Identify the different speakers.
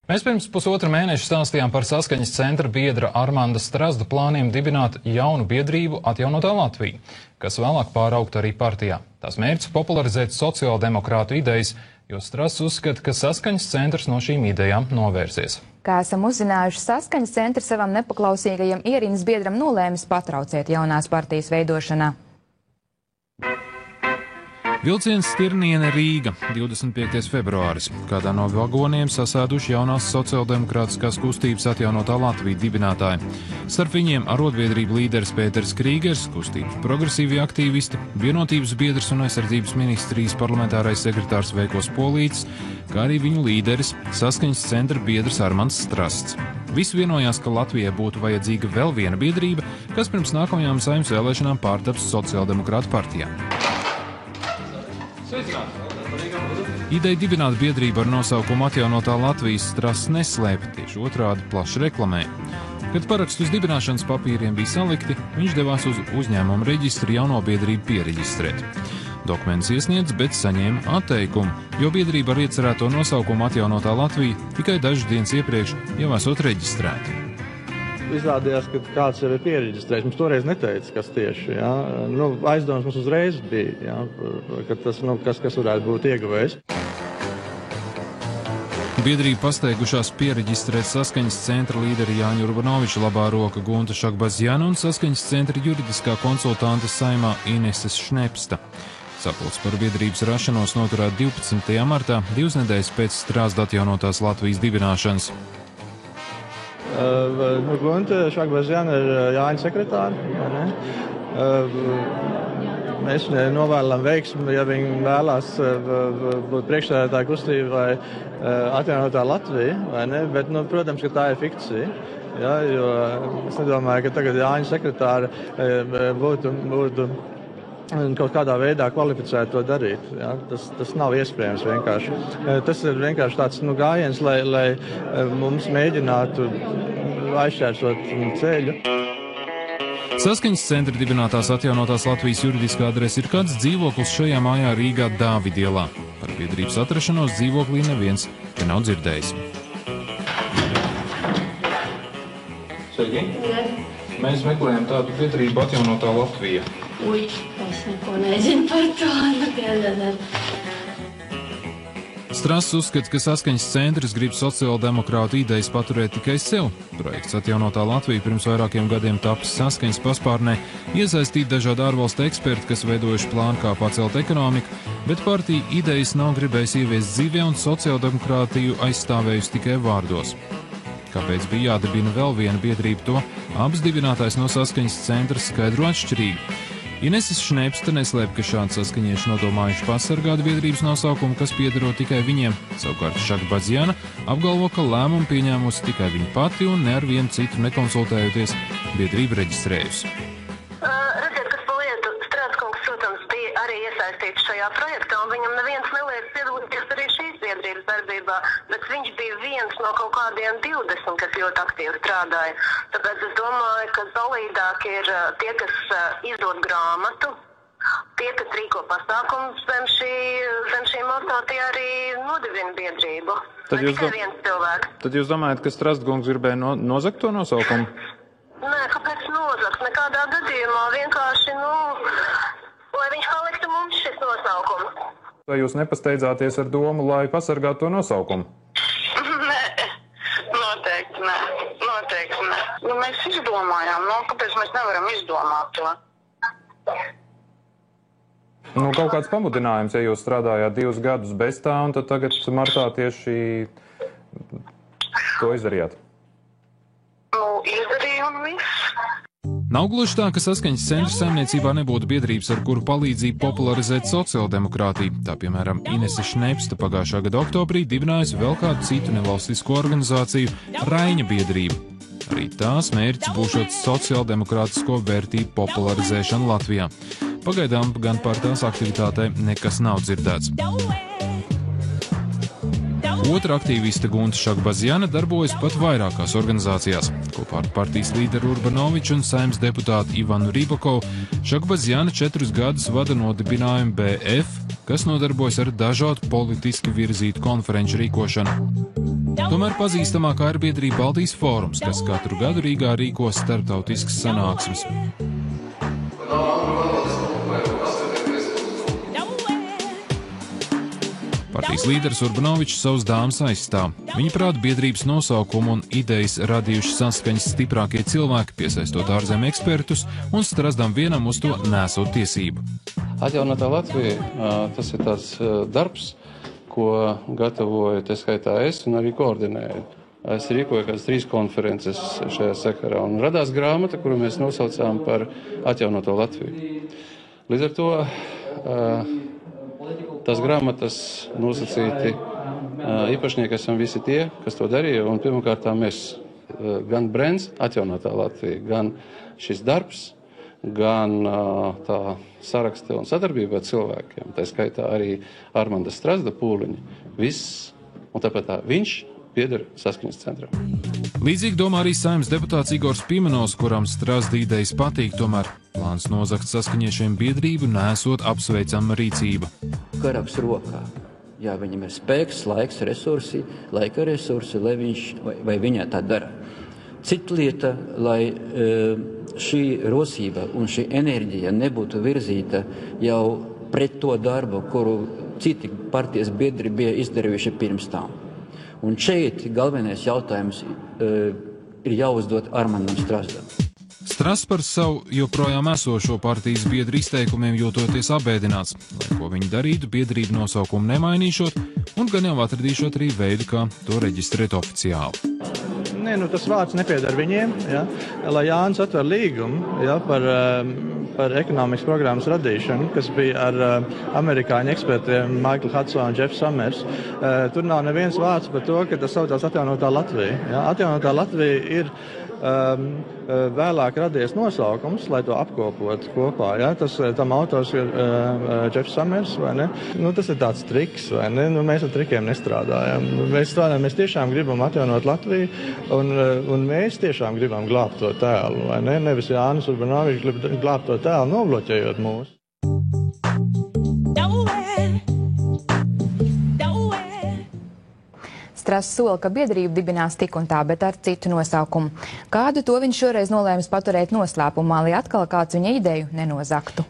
Speaker 1: Mēs pirms pusotra mēneša stāstījām par Saskaņas centra biedra Armanda Strazda plāniem dibināt jaunu biedrību Atjaunotā Latvija, kas vēlāk pāraugt arī partijā. Tās mērķis popularizēt sociāldemokrātu idejas, jo Strazds uzskata, ka Saskaņas centrs no šīm idejām novērsies.
Speaker 2: Kā esam uzzinājuši, Saskaņas centrs savam nepaklausīgajam ierindas biedram nolēmis patraucēt jaunās partijas veidošanā.
Speaker 1: Vilciens Stirniene Rīga, 25. februāris. Kādā no vagoniem sasēduši jaunās sociāldemokrātiskās kustības Atjaunotā Latvija dibinātāji. Starp viņiem arotbiedrību līderis Pēters Krīgers, kustības progresīvi aktīvisti, vienotības biedrs un aizsardzības ministrijas parlamentārais sekretārs Veikos Polītis, kā arī viņu līderis, Saskaņas centra biedrs Armands Strazds. Visi vienojās, ka Latvijai būtu vajadzīga vēl viena biedrība, kas pirms nākamajām Saeimas vēlēšanām pārtaps Sociāldemokrātu partijā. Ideja dibināt biedrību ar nosaukumu Atjaunotā Latvijas Strazds neslēpa, tieši otrādi plaši reklamē. Kad parakstu uz dibināšanas papīriem bija salikti, viņš devās uz uzņēmumu reģistru jauno biedrību piereģistrēt. Dokumentus iesniedz, bet saņēma atteikumu, jo biedrība ar iecerēto nosaukumu Atjaunotā Latvija tikai dažas dienas iepriekš jau esot reģistrēta.
Speaker 3: Izrādījās, ka kāds jau ir piereģistrējis. Mums toreiz neteica, kas tieši. Ja? Aizdoms mums uzreiz bija, ja? Ka tas, kas varētu būt ieguvējis.
Speaker 1: Biedrība pasteigušās piereģistrēt Saskaņas centra līderi Jāņa Urbanoviča labā roka Gunta Šakbazjana un Saskaņas centra juridiskā konsultanta Saeimā Ineses Šnepsta. Sapulce par biedrības rašanos noturēt 12. martā, 2 nedēļas pēc Strazda Atjaunotās Latvijas dibināšanas.
Speaker 3: Gunta Šakbazjana ir Jāņa sekretāra. Mēs viņai novēlam veiksmi, ja viņi vēlās būt priekšsēdētāja kustība vai Atjaunotā Latvija, vai ne? Bet, protams, ka tā ir fikcija. Ja, jo es nedomāju, ka tagad Jāņa sekretāra būtu kaut kādā veidā kvalificēti to darīt. Ja? Tas nav iespējams vienkārši. Tas ir vienkārši tāds gājiens, lai mums mēģinātu aizšķērsot ceļu.
Speaker 1: Saskaņas centra dibinātās Atjaunotās Latvijas juridiskā adrese ir kāds dzīvoklis šajā mājā Rīgā Dāvidielā. Par biedrības atrašanos dzīvoklī neviens te nav dzirdējis. Sveiki! Mēs meklējam tādu biedrību Atjaunotā Latvija.
Speaker 4: Es neko nezinu par to.
Speaker 1: Strazds uzskata, ka Saskaņas centrs grib sociāldemokrātu idejas paturēt tikai sev. Projekts Atjaunotā Latvija pirms vairākiem gadiem tapis Saskaņas paspārnē, iesaistīt dažādi ārvalstu eksperti, kas veidojuši plānu, kā pacelt ekonomiku, bet partija idejas nav gribējusi ieviest dzīvē un sociāldemokrātiju aizstāvējusi tikai vārdos. Kāpēc bija jādibina vēl viena biedrība, to abas dibinātājs no Saskaņas centra skaidro atšķirīgi. Ineses Šnepsta neslēp, ka šādi saskaņieši nodomājuši pasargāt biedrības nosaukumu, kas piederot tikai viņiem. Savukārt Šakbazjana apgalvo, ka lēmumu pieņēmusi tikai viņa pati un ne ar vienu citu nekonsultējoties biedrību reģistrējusi.
Speaker 5: Redziet, kas pa lietu, Strazds, protams, bija arī iesaistīts šajā projektā, un viņam neviens neliedz piedalīties arī šīs biedrības darbībā, bet viņš bija viens no kaut kādiem 20, kas ļoti aktīvi strādāja. Tāpēc es domāju, ka solīdāk ir tie, kas izdod grāmatu, tie, kas rīko pasākumus zem šī moto, tie arī nodibina biedrību. Tikai viens cilvēks.
Speaker 1: Tad jūs domājat, ka Strazds gribēja nozagt to nosaukumu?
Speaker 5: Nē, kāpēc nozagt? Nekādā gadījumā vienkārši, lai viņš paliktu mums šis nosaukums.
Speaker 1: Vai jūs nepasteidzāties ar domu, lai pasargātu to nosaukumu?
Speaker 5: Nē, noteikti nē. Mēs izdomājām, kāpēc mēs nevaram izdomāt to?
Speaker 1: Kaut kāds pamudinājums, ja jūs strādājāt 2 gadus bez tā, un tad tagad martā tieši to izdarījāt?
Speaker 5: Izdarīju un viss.
Speaker 1: Nav gluži tā, ka Saskaņas centra saimniecībā nebūtu biedrības, ar kuru palīdzību popularizēt sociāldemokrātiju. Tā, piemēram, Inese Šnepsta pagājušā gada oktobrī dibinājusi vēl kādu citu nevalstisko organizāciju – Raiņa biedrību. Arī tās mērķis būšot sociāldemokrātisko vērtību popularizēšanu Latvijā. Pagaidām gan par tās aktivitātēm nekas nav dzirdēts. Otra aktīviste Gunta Šakbazjana darbojas pat vairākās organizācijās. Kopā ar partijas līderu Urbanoviču un Saeimas deputātu Ivanu Ribakovu Šakbazjana 4 gadus vada nodibinājumu BF, kas nodarbojas ar dažādu politiski virzītu konferenču rīkošanu. Tomēr pazīstamākā ir biedrība Baltijas fórums, kas katru gadu Rīgā rīko starptautiskas sanāksmes. Partijas līderis Urbanovičs savus dāmas aizstāv. Viņa prāt biedrības nosaukumu un idejas radījuši saskaņas stiprākie cilvēki, piesaistot ārzemju ekspertus un Strazdam vienam uz to nesot tiesību.
Speaker 6: Atjaunotā Latvija, tas ir tāds darbs, ko gatavoju, tā skaitā es un arī koordinēju. Es rīkoju kādas 3 konferences šajā sakarā un radās grāmata, kuru mēs nosaucām par Atjaunoto Latviju. Līdz ar to tās grāmatas nosacīti īpašnieki esam visi tie, kas to darīja, un pirmkārt mēs, gan brands Atjaunotā Latvija, gan šis darbs, gan tā sarakste un sadarbība ar cilvēkiem, tā skaitā arī Armanda Strazda pūliņi, viss, un tāpēc viņš pieder Saskaņas centram.
Speaker 1: Līdzīgi domā arī Saeimas deputāts Igors Pimenovs, kuram Strazda idejas patīk, tomēr plāns nozagt saskaņiešiem biedrību nesot apsveicama rīcība.
Speaker 7: Karaps rokā. Jā, viņam ir spēks, laiks, resursi, laika resursi, lai viņš vai viņa tā dara. Cita lieta, lai šī rosība un šī enerģija nebūtu virzīta jau pret to darbu, kuru citi partijas biedri bija izdarījuši pirms tam. Un šeit galvenais jautājums ir jāuzdod Armandam Strazdam.
Speaker 1: Strazds par savu joprojām esošo partijas biedru izteikumiem jūtoties apbēdināts, lai ko viņi darītu, biedrību nosaukumu nemainīšot, un gan jau atradīšot arī veidu, kā to reģistrēt oficiāli.
Speaker 3: Nē, tas vārds nepiedar viņiem, ja? Lai Jānis atver līgumu, ja, par ekonomikas programmas radīšanu, kas bija ar amerikāņu ekspertiem Michael Hudson un Jeff Summers. Tur nav neviens vārds par to, ka tas saucās Atjaunotā Latvija. Ja? Atjaunotā Latvija ir vēlāk radies nosaukums, lai to apkopotu kopā. Ja? Tam autors ir Jeffs Summers, vai ne? Tas ir tāds triks, vai ne? Mēs ar trikiem nestrādājam. Mēs tiešām gribam atjaunot Latviju, un mēs tiešām gribam glābt to tēlu, vai ne? Nevis Jānis Urbanovičs grib glābt to tēlu, nobloķējot mūs.
Speaker 2: Strazds sola, ka biedrību dibinās tik un tā, bet ar citu nosaukumu. Kādu to viņš šoreiz nolēmis paturēt noslēpumā, lai atkal kāds viņa ideju nenozaktu.